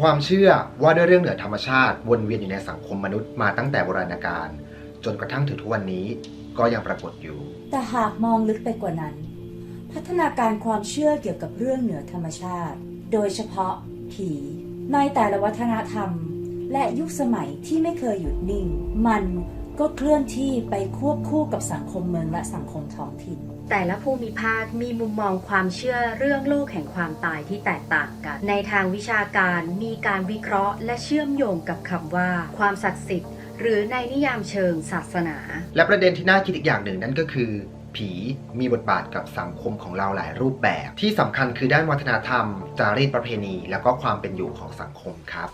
ความเชื่อว่าด้วยเรื่องเหนือธรรมชาติวนเวียนอยู่ในสังคมมนุษย์มาตั้งแต่โบราณกาลจนกระทั่งถึงทุกวันนี้ก็ยังปรากฏอยู่แต่หากมองลึกไปกว่านั้นพัฒนาการความเชื่อเกี่ยวกับเรื่องเหนือธรรมชาติโดยเฉพาะผีในแต่ละวัฒนธรรมและยุคสมัยที่ไม่เคยหยุดนิ่งมันก็เคลื่อนที่ไปควบคู่กับสังคมเมืองและสังคมท้องถิ่นแต่ละภูมิภาคมีมุมมองความเชื่อเรื่องโลกแห่งความตายที่แตกต่างกันในทางวิชาการมีการวิเคราะห์และเชื่อมโยงกับคำว่าความศักดิ์สิทธิ์หรือในนิยามเชิงศาสนาและประเด็นที่น่าคิดอีกอย่างหนึ่งนั่นก็คือผีมีบทบาทกับสังคมของเราหลายรูปแบบที่สำคัญคือด้านวัฒนธรรมจารีตประเพณีและก็ความเป็นอยู่ของสังคมครับ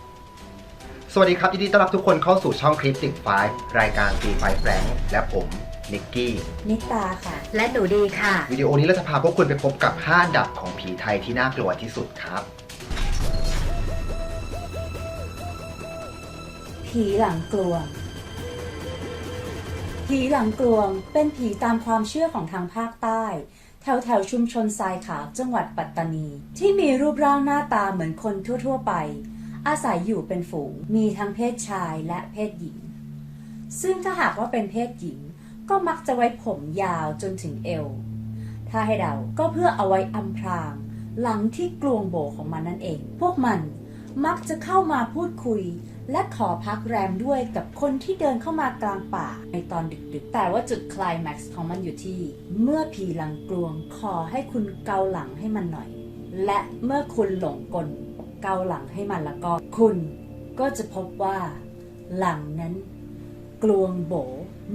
สวัสดีครับยินดีต้อนรับทุกคนเข้าสู่ช่องคริสติก5รายการตีไฟแฟรงค์และผมนิกกี้นิตาค่ะและหนูดีค่ะวิดีโอนี้เราจะพาพวกคุณไปพบกับ5อันดับของผีไทยที่น่ากลัวที่สุดครับผีหลังกลวงผีหลังกลวงเป็นผีตามความเชื่อของทางภาคใต้แถวชุมชนทรายขาวจังหวัดปัตตานีที่มีรูปร่างหน้าตาเหมือนคนทั่วๆไปอาศัยอยู่เป็นฝูงมีทั้งเพศชายและเพศหญิงซึ่งถ้าหากว่าเป็นเพศหญิงก็มักจะไว้ผมยาวจนถึงเอวถ้าให้เดาก็เพื่อเอาไว้อำพรางหลังที่กลวงโบของมันนั่นเองพวกมันมักจะเข้ามาพูดคุยและขอพักแรมด้วยกับคนที่เดินเข้ามากลางป่าในตอนดึกๆแต่ว่าจุดไคลแม็กซ์ของมันอยู่ที่เมื่อผีหลังกลวงขอให้คุณเกาหลังให้มันหน่อยและเมื่อคุณหลงกลเกาหลังให้มันแล้วก็คุณก็จะพบว่าหลังนั้นกลวงโบ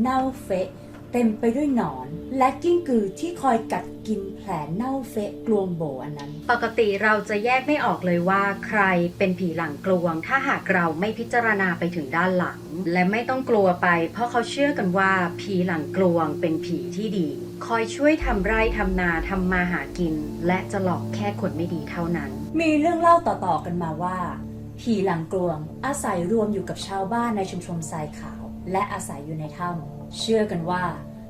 เน่าเฟะเต็มไปด้วยหนอนและกิ้งกือที่คอยกัดกินแผลเน่าเฟะกลวงโบอันนั้นปกติเราจะแยกไม่ออกเลยว่าใครเป็นผีหลังกลวงถ้าหากเราไม่พิจารณาไปถึงด้านหลังและไม่ต้องกลัวไปเพราะเขาเชื่อกันว่าผีหลังกลวงเป็นผีที่ดีคอยช่วยทำไร่ทำนาทำมาหากินและจะหลอกแค่คนไม่ดีเท่านั้นมีเรื่องเล่าต่อๆกันมาว่าผีหลังกลวงอาศัยรวมอยู่กับชาวบ้านในชุมชนทรายขาวและอาศัยอยู่ในถ้ำเชื่อกันว่า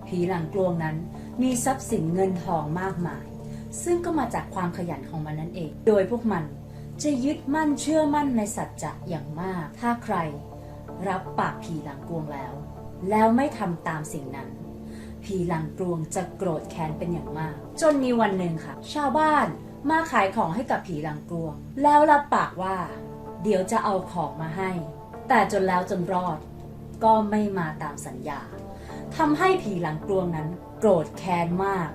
ผีหลังกลวงนั้นมีทรัพย์สินเงินทองมากมายซึ่งก็มาจากความขยันของมันนั่นเองโดยพวกมันจะยึดมั่นเชื่อมั่นในสัจจะอย่างมากถ้าใครรับปากผีหลังกลวงแล้วไม่ทำตามสิ่งนั้นผีหลังกลวงจะโกรธแค้นเป็นอย่างมากจนมีวันหนึ่งค่ะชาวบ้านมาขายของให้กับผีหลังกลวงแล้วรับปากว่าเดี๋ยวจะเอาของมาให้แต่จนแล้วจนรอดก็ไม่มาตามสัญญาทำให้ผีหลังกลวงนั้นโกรธแค้นมาก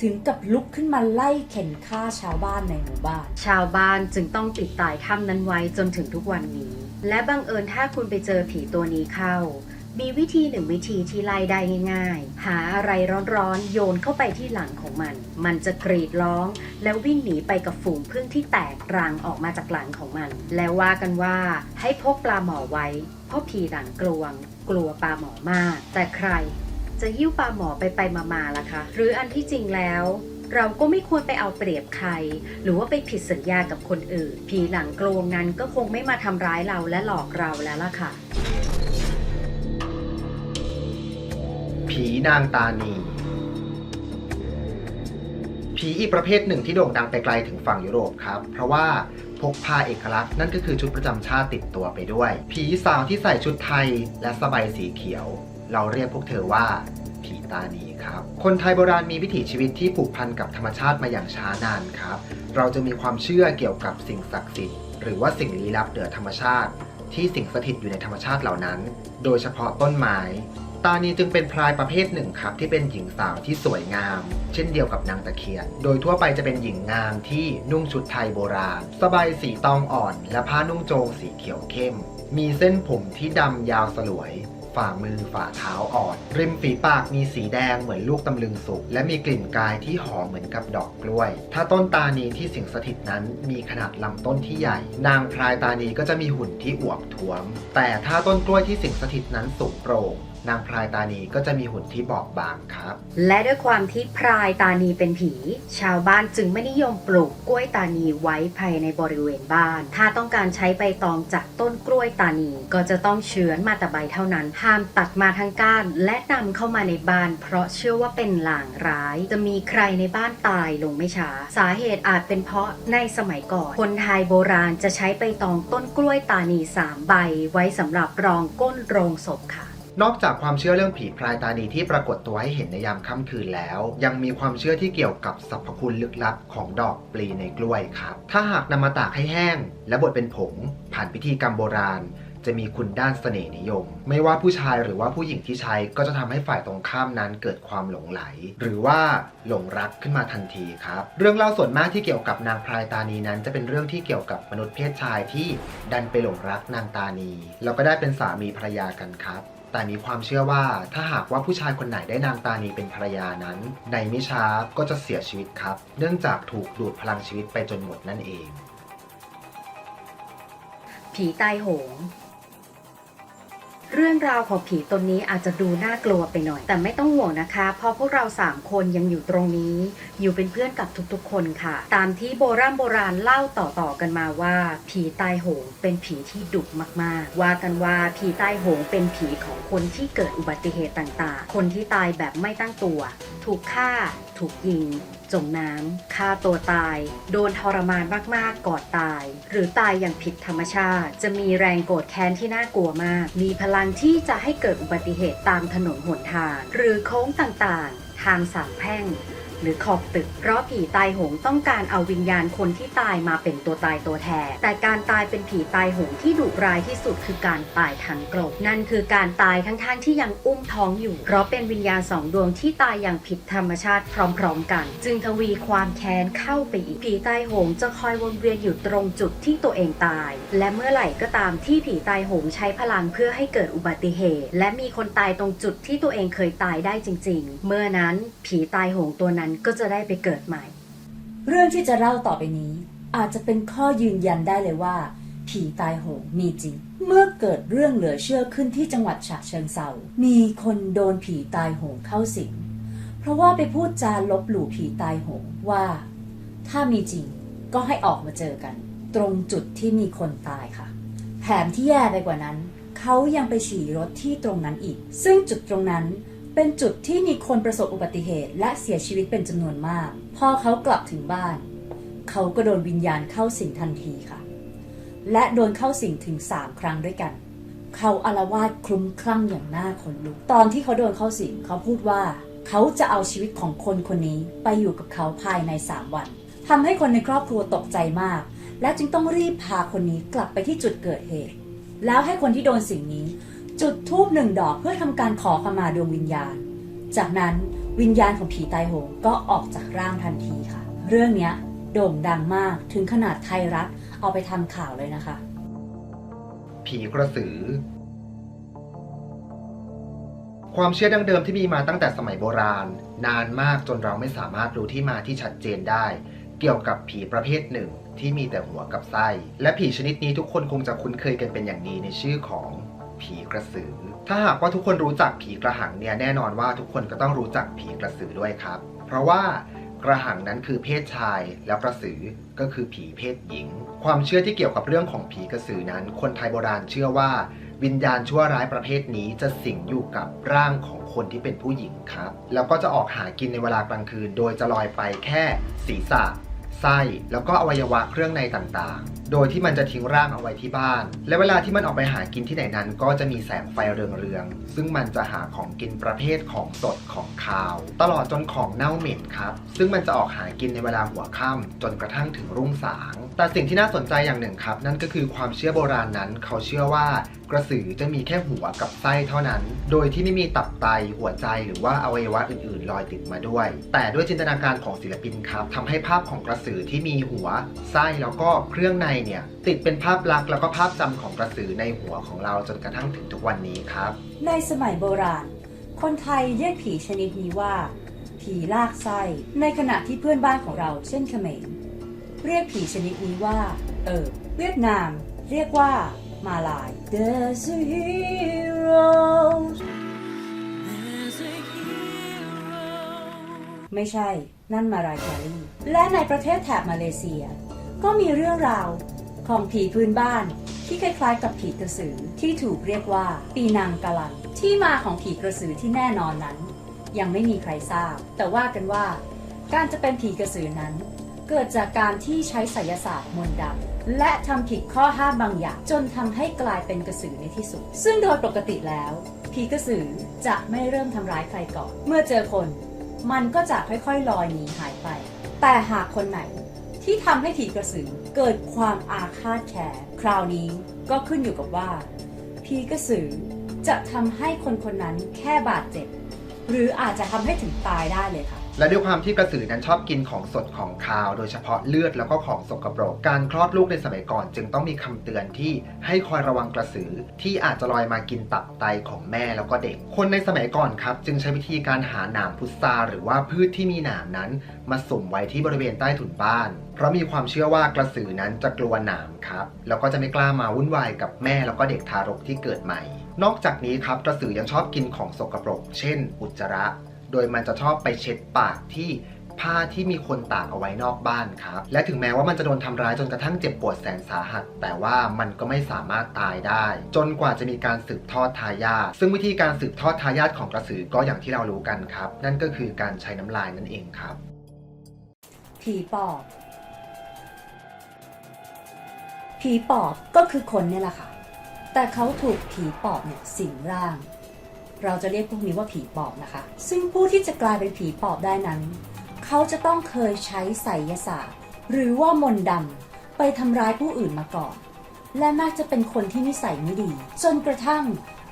ถึงกับลุกขึ้นมาไล่เข็นฆ่าชาวบ้านในหมู่บ้านชาวบ้านจึงต้องปิดตายถ้ำนั้นไว้จนถึงทุกวันนี้และบังเอิญถ้าคุณไปเจอผีตัวนี้เข้ามีวิธีหนึ่งวิธีที่ไล่ได้ง่ายๆหาอะไรร้อนๆโยนเข้าไปที่หลังของมันจะกรีดร้องแล้ววิ่งหนีไปกับฝูงผึ้งที่แตกรังออกมาจากหลังของมันแล้วว่ากันว่าให้พกปลาหมอไว้เพราะผีหลังกลวงกลัวปลาหมอมากแต่ใครจะหิ้วปลาหมอไปมาล่ะคะหรืออันที่จริงแล้วเราก็ไม่ควรไปเอาเปรียบใครหรือว่าไปผิดสัญญากับคนอื่นผีหลังกลวงนั้นก็คงไม่มาทำร้ายเราและหลอกเราแล้วล่ะค่ะผีนางตานีผีอีกประเภทหนึ่งที่โด่งดังไปไกลถึงฝั่งยุโรปครับเพราะว่าพกพาเอกลักษณ์นั่นก็คือชุดประจำชาติติดตัวไปด้วยผีสาวที่ใส่ชุดไทยและสบายสีเขียวเราเรียกพวกเธอว่าผีตานีครับคนไทยโบราณมีวิถีชีวิตที่ผูกพันกับธรรมชาติมาอย่างช้านานครับเราจะมีความเชื่อเกี่ยวกับสิ่งศักดิ์สิทธิ์หรือว่าสิ่งลี้ลับเหนือธรรมชาติที่สิงสถิตอยู่ในธรรมชาติเหล่านั้นโดยเฉพาะต้นไม้ตานีจึงเป็นพรายประเภทหนึ่งครับที่เป็นหญิงสาวที่สวยงามเช่นเดียวกับนางตะเคียนโดยทั่วไปจะเป็นหญิงงามที่นุ่งชุดไทยโบราณสบายสีตองอ่อนและผ้านุ่งโจงสีเขียวเข้มมีเส้นผมที่ดำยาวสลวยฝ่ามือฝ่าเท้าอ่อนริมฝีปากมีสีแดงเหมือนลูกตำลึงสุกและมีกลิ่นกายที่หอมเหมือนกับดอกกล้วยถ้าต้นตานีที่สิงสถิตนั้นมีขนาดลำต้นที่ใหญ่นางพรายตานีก็จะมีหุ่นที่อวบท้วมแต่ถ้าต้นกล้วยที่สิงสถิตนั้นสูงโปร่ง นางพรายตานีก็จะมีหุ่นที่บอบบางครับ และด้วยความที่พรายตานีเป็นผี ชาวบ้านจึงไม่นิยมปลูกกล้วยตานีไว้ภายในบริเวณบ้าน ถ้าต้องการใช้ใบตองจากต้นกล้วยตานีก็จะต้องเฉือนมาแต่ใบเท่านั้นห้ามตัดมาทั้งก้านและนำเข้ามาในบ้านเพราะเชื่อว่าเป็นลางร้ายจะมีใครในบ้านตายลงไม่ช้าสาเหตุอาจเป็นเพราะในสมัยก่อนคนไทยโบราณจะใช้ใบตองต้นกล้วยตานี3 ใบไว้สำหรับรองก้นโรงศพค่ะ นอกจากความเชื่อเรื่องผีพรายตานีที่ปรากฏตัวให้เห็นในยามค่ำคืนแล้ว ยังมีความเชื่อที่เกี่ยวกับสรรพคุณลึกลับของดอกปลีในกล้วยครับถ้าหากนำมาตากให้แห้งและบดเป็นผงผ่านพิธีกรรมโบราณจะมีคุณด้านเสน่ห์นิยมไม่ว่าผู้ชายหรือว่าผู้หญิงที่ใช้ก็จะทำให้ฝ่ายตรงข้ามนั้นเกิดความหลงไหลหรือว่าหลงรักขึ้นมาทันทีครับเรื่องเล่าส่วนมากที่เกี่ยวกับนางพรายตานีนั้นจะเป็นเรื่องที่เกี่ยวกับมนุษย์เพศชายที่ดันไปหลงรักนางตานีแล้วก็ได้เป็นสามีภรรยากันครับแต่มีความเชื่อว่าถ้าหากว่าผู้ชายคนไหนได้นางตานีเป็นภรรยานั้นในไม่ช้าก็จะเสียชีวิตครับเนื่องจากถูกดูดพลังชีวิตไปจนหมดนั่นเองผีตายโหงเรื่องราวของผีตนนี้อาจจะดูน่ากลัวไปหน่อยแต่ไม่ต้องห่วงนะคะเพราะพวกเรา3 คนยังอยู่ตรงนี้อยู่เป็นเพื่อนกับทุกๆคนค่ะตามที่โบราณเล่าต่อกันมาว่าผีตายโหงเป็นผีที่ดุมากๆว่ากันว่าผีตายโหงเป็นผีของคนที่เกิดอุบัติเหตุต่างๆคนที่ตายแบบไม่ตั้งตัวถูกฆ่าถูกยิงจมน้ำฆ่าตัวตายโดนทรมานมากๆก่อนตายหรือตายอย่างผิดธรรมชาติจะมีแรงโกรธแค้นที่น่ากลัวมากมีพลังที่จะให้เกิดอุบัติเหตุตามถนนหนทางหรือโค้งต่างๆทางสามแพร่งหรือขอบตึกเพราะผีตายโหงต้องการเอาวิญญาณคนที่ตายมาเป็นตัวตายตัวแทนแต่การตายเป็นผีตายโหงที่ดุร้ายที่สุดคือการตายทั้งกลบนั่นคือการตายทั้งที่ยังอุ้มท้องอยู่เพราะเป็นวิญญาณ2 ดวงที่ตายอย่างผิดธรรมชาติพร้อมๆกันจึงทวีความแค้นเข้าไปอีกผีตายโหงจะคอยวนเวียนอยู่ตรงจุดที่ตัวเองตายและเมื่อไหร่ก็ตามที่ผีตายโหงใช้พลังเพื่อให้เกิดอุบัติเหตุและมีคนตายตรงจุดที่ตัวเองเคยตายได้จริงๆเมื่อนั้นผีตายโหงตัวนั้นก็จะได้ไปเกิดใหม่เรื่องที่จะเล่าต่อไปนี้อาจจะเป็นข้อยืนยันได้เลยว่าผีตายโหงมีจริงเมื่อเกิดเรื่องเหลือเชื่อขึ้นที่จังหวัดฉะเชิงเทรามีคนโดนผีตายโหงเข้าสิงเพราะว่าไปพูดจาลบหลู่ผีตายโหงว่าถ้ามีจริงก็ให้ออกมาเจอกันตรงจุดที่มีคนตายค่ะแถมที่แย่ไปกว่านั้นเขายังไปฉี่รถที่ตรงนั้นอีกซึ่งจุดตรงนั้นเป็นจุดที่มีคนประสบอุบัติเหตุและเสียชีวิตเป็นจำนวนมากพอเขากลับถึงบ้านเขาก็โดนวิญญาณเข้าสิงทันทีค่ะและโดนเข้าสิงถึง3 ครั้งด้วยกันเขาอาละวาดคลุ้มคลั่งอย่างน่าขนลุกตอนที่เขาโดนเข้าสิงเขาพูดว่าเขาจะเอาชีวิตของคนคนนี้ไปอยู่กับเขาภายใน3 วันทำให้คนในครอบครัวตกใจมากและจึงต้องรีบพาคนนี้กลับไปที่จุดเกิดเหตุแล้วให้คนที่โดนสิงนี้จุดธูป1 ดอกเพื่อทำการขอขมาดวงวิญญาณจากนั้นวิญญาณของผีตายโหงก็ออกจากร่างทันทีค่ะเรื่องนี้โด่งดังมากถึงขนาดไทยรัฐเอาไปทำข่าวเลยนะคะผีกระสือความเชื่อดั้งเดิมที่มีมาตั้งแต่สมัยโบราณนานมากจนเราไม่สามารถรู้ที่มาที่ชัดเจนได้เกี่ยวกับผีประเภทหนึ่งที่มีแต่หัวกับไส้และผีชนิดนี้ทุกคนคงจะคุ้นเคยกันเป็นอย่างดีในชื่อของผีกระสือถ้าหากว่าทุกคนรู้จักผีกระหังเนี่ยแน่นอนว่าทุกคนก็ต้องรู้จักผีกระสือด้วยครับเพราะว่ากระหังนั้นคือเพศชายแล้วกระสือก็คือผีเพศหญิงความเชื่อที่เกี่ยวกับเรื่องของผีกระสือนั้นคนไทยโบราณเชื่อว่าวิญญาณชั่วร้ายประเภทนี้จะสิงอยู่กับร่างของคนที่เป็นผู้หญิงครับแล้วก็จะออกหากินในเวลากลางคืนโดยจะลอยไปแค่ศีรษะไส้แล้วก็อวัยวะเครื่องในต่างๆโดยที่มันจะทิ้งร่างเอาไว้ที่บ้านและเวลาที่มันออกไปหากินที่ไหนนั้นก็จะมีแสงไฟเรืองๆซึ่งมันจะหาของกินประเภทของสดของคาวตลอดจนของเน่าเหม็นครับซึ่งมันจะออกหากินในเวลาหัวค่ำจนกระทั่งถึงรุ่งสางแต่สิ่งที่น่าสนใจอย่างหนึ่งครับนั่นก็คือความเชื่อโบราณนั้นเขาเชื่อว่ากระสือจะมีแค่หัวกับไส้เท่านั้นโดยที่ไม่มีตับไตหัวใจหรือว่าอวัยวะอื่นๆลอยติดมาด้วยแต่ด้วยจินตนาการของศิลปินครับทำให้ภาพของกระสือที่มีหัวไส้แล้วก็เครื่องในเนี่ยติดเป็นภาพลักษณ์แล้วก็ภาพจำของกระสือในหัวของเราจนกระทั่งถึงทุกวันนี้ครับในสมัยโบราณคนไทยเรียกผีชนิดนี้ว่าผีลากไส้ในขณะที่เพื่อนบ้านของเราเช่นเขมรเรียกผีชนิดนี้ว่าเวียดนามเรียกว่ามาลาย There's a hero ไม่ใช่นั่นมารายแครีและในประเทศแถบมาเลเซียก็มีเรื่องราวของผีพื้นบ้านที่คล้ายๆกับผีกระสือที่ถูกเรียกว่าปีนังกะลันที่มาของผีกระสือที่แน่นอนนั้นยังไม่มีใครทราบแต่ว่ากันว่าการจะเป็นผีกระสือนั้นเกิดจากการที่ใช้ไสยศาสตร์มนต์ดำและทำผิดข้อห้ามบางอย่างจนทำให้กลายเป็นกระสือในที่สุดซึ่งโดยปกติแล้วผีกระสือจะไม่เริ่มทำร้ายใครก่อนเมื่อเจอคนมันก็จะค่อยๆลอยหนีหายไปแต่หากคนไหนที่ทำให้ผีกระสือเกิดความอาฆาตแค้นคราวนี้ก็ขึ้นอยู่กับว่าผีกระสือจะทำให้คนคนนั้นแค่บาดเจ็บหรืออาจจะทำให้ถึงตายได้เลยค่ะและด้วยความที่กระสือนั้นชอบกินของสดของคาวโดยเฉพาะเลือดแล้วก็ของสกปรกการคลอดลูกในสมัยก่อนจึงต้องมีคำเตือนที่ให้คอยระวังกระสือที่อาจจะลอยมากินตับไตของแม่แล้วก็เด็กคนในสมัยก่อนครับจึงใช้วิธีการหาหนามพุทราหรือว่าพืชที่มีหนามนั้นมาสุ่มไว้ที่บริเวณใต้ถุนบ้านเพราะมีความเชื่อว่ากระสือนั้นจะกลัวหนามครับแล้วก็จะไม่กล้ามาวุ่นวายกับแม่แล้วก็เด็กทารกที่เกิดใหม่นอกจากนี้ครับกระสือยังชอบกินของสกปรกเช่นอุจจาระโดยมันจะชอบไปเช็ดปากที่ผ้าที่มีคนตากเอาไว้นอกบ้านครับและถึงแม้ว่ามันจะโดนทำร้ายจนกระทั่งเจ็บปวดแสนสาหัสแต่ว่ามันก็ไม่สามารถตายได้จนกว่าจะมีการสืบทอดทายาทซึ่งวิธีการสืบทอดทายาทของกระสือก็อย่างที่เรารู้กันครับนั่นก็คือการใช้น้ำลายนั่นเองครับผีปอบผีปอบก็คือคนเนี่ยแหละค่ะแต่เขาถูกผีปอบเนี่ยสิงร่างเราจะเรียกพวกนี้ว่าผีปอบนะคะซึ่งผู้ที่จะกลายเป็นผีปอบได้นั้นเขาจะต้องเคยใช้ไสยศาสตร์หรือว่ามนต์ดำไปทำร้ายผู้อื่นมาก่อนและมักจะเป็นคนที่นิสัยไม่ดีจนกระทั่ง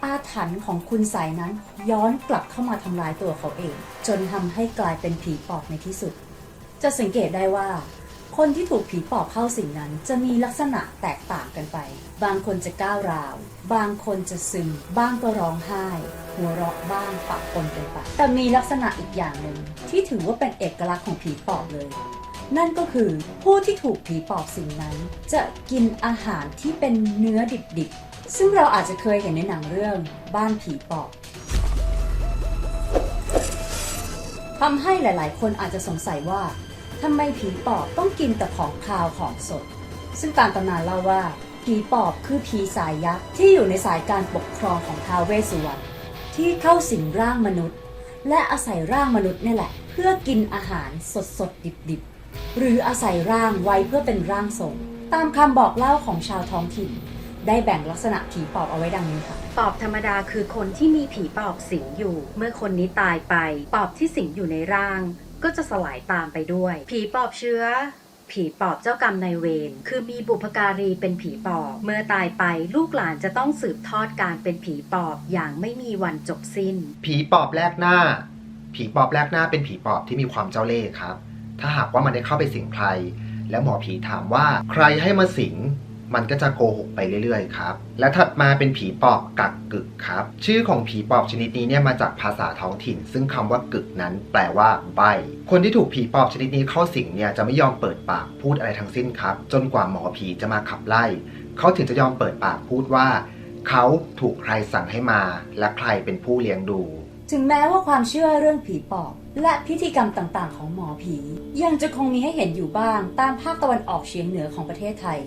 อาถรรพ์ของคุณไสยนั้นย้อนกลับเข้ามาทำร้ายตัวเขาเองจนทำให้กลายเป็นผีปอบในที่สุดจะสังเกตได้ว่าคนที่ถูกผีปอบเข้าสิงนั้นจะมีลักษณะแตกต่างกันไปบางคนจะก้าวร้าวบางคนจะซึมบ้างก็ร้องไห้หัวเราะบ้างปะปนกันไปแต่มีลักษณะอีกอย่างหนึ่งที่ถือว่าเป็นเอกลักษณ์ของผีปอบเลยนั่นก็คือผู้ที่ถูกผีปอบสิงนั้นจะกินอาหารที่เป็นเนื้อดิบๆซึ่งเราอาจจะเคยเห็นในหนังเรื่องบ้านผีปอบทำให้หลายๆคนอาจจะสงสัยว่าทำไมผีปอบต้องกินแต่ของคาวของสดซึ่งตามตำนานเล่าว่าผีปอบคือผีสายยักษ์ที่อยู่ในสายการปกครองของท้าวเวสสุวรรณที่เข้าสิงร่างมนุษย์และอาศัยร่างมนุษย์นี่แหละเพื่อกินอาหารสดๆดิบๆหรืออาศัยร่างไว้เพื่อเป็นร่างทรงตามคำบอกเล่าของชาวท้องถิ่นได้แบ่งลักษณะผีปอบเอาไว้ดังนี้ค่ะปอบธรรมดาคือคนที่มีผีปอบสิงอยู่เมื่อคนนี้ตายไปปอบที่สิงอยู่ในร่างก็จะสลายตามไปด้วยผีปอบเชื้อผีปอบเจ้ากรรมนายเวรคือมีบุพการีเป็นผีปอบเมื่อตายไปลูกหลานจะต้องสืบทอดการเป็นผีปอบอย่างไม่มีวันจบสิ้นผีปอบแรกหน้าผีปอบแรกหน้าเป็นผีปอบที่มีความเจ้าเล่ห์ครับถ้าหากว่ามันได้เข้าไปสิงใครแล้วหมอผีถามว่าใครให้มาสิงมันก็จะโกหกไปเรื่อยๆครับและถัดมาเป็นผีปอบกักกึกครับชื่อของผีปอบชนิดนี้เนี่ยมาจากภาษาท้องถิ่นซึ่งคำว่ากึกนั้นแปลว่าใบ้คนที่ถูกผีปอบชนิดนี้เข้าสิงเนี่ยจะไม่ยอมเปิดปากพูดอะไรทั้งสิ้นครับจนกว่าหมอผีจะมาขับไล่เขาถึงจะยอมเปิดปากพูดว่าเขาถูกใครสั่งให้มาและใครเป็นผู้เลี้ยงดูถึงแม้ว่าความเชื่อเรื่องผีปอบและพิธีกรรมต่างๆของหมอผียังจะคงมีให้เห็นอยู่บ้างตามภาคตะวันออกเฉียงเหนือของประเทศไทย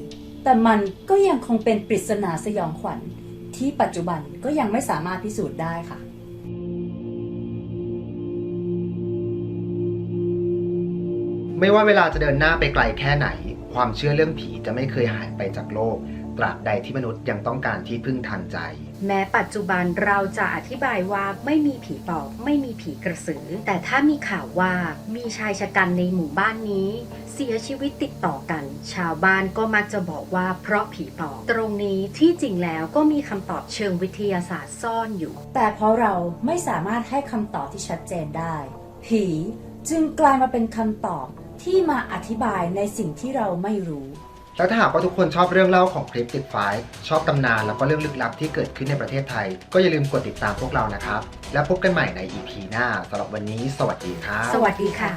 แต่มันก็ยังคงเป็นปริศนาสยองขวัญที่ปัจจุบันก็ยังไม่สามารถพิสูจน์ได้ค่ะไม่ว่าเวลาจะเดินหน้าไปไกลแค่ไหนความเชื่อเรื่องผีจะไม่เคยหายไปจากโลกตราบใดที่มนุษย์ยังต้องการที่พึ่งทางใจแม้ปัจจุบันเราจะอธิบายว่าไม่มีผีปอบไม่มีผีกระสือแต่ถ้ามีข่าวว่ามีชายชะกันในหมู่บ้านนี้เสียชีวิตติดต่อกันชาวบ้านก็มักจะบอกว่าเพราะผีปอบตรงนี้ที่จริงแล้วก็มีคำตอบเชิงวิทยาศาสตร์ซ่อนอยู่แต่เพราะเราไม่สามารถให้คำตอบที่ชัดเจนได้ผีจึงกลายมาเป็นคำตอบที่มาอธิบายในสิ่งที่เราไม่รู้แล้วถ้าหากว่าทุกคนชอบเรื่องเล่าของคลิปติดไฟชอบตำนานแล้วก็เรื่องลึกลับที่เกิดขึ้นในประเทศไทยก็อย่าลืมกดติดตามพวกเรานะครับแล้วพบกันใหม่ใน EP หน้าสำหรับวันนี้สวัสดีครับสวัสดีค่ะ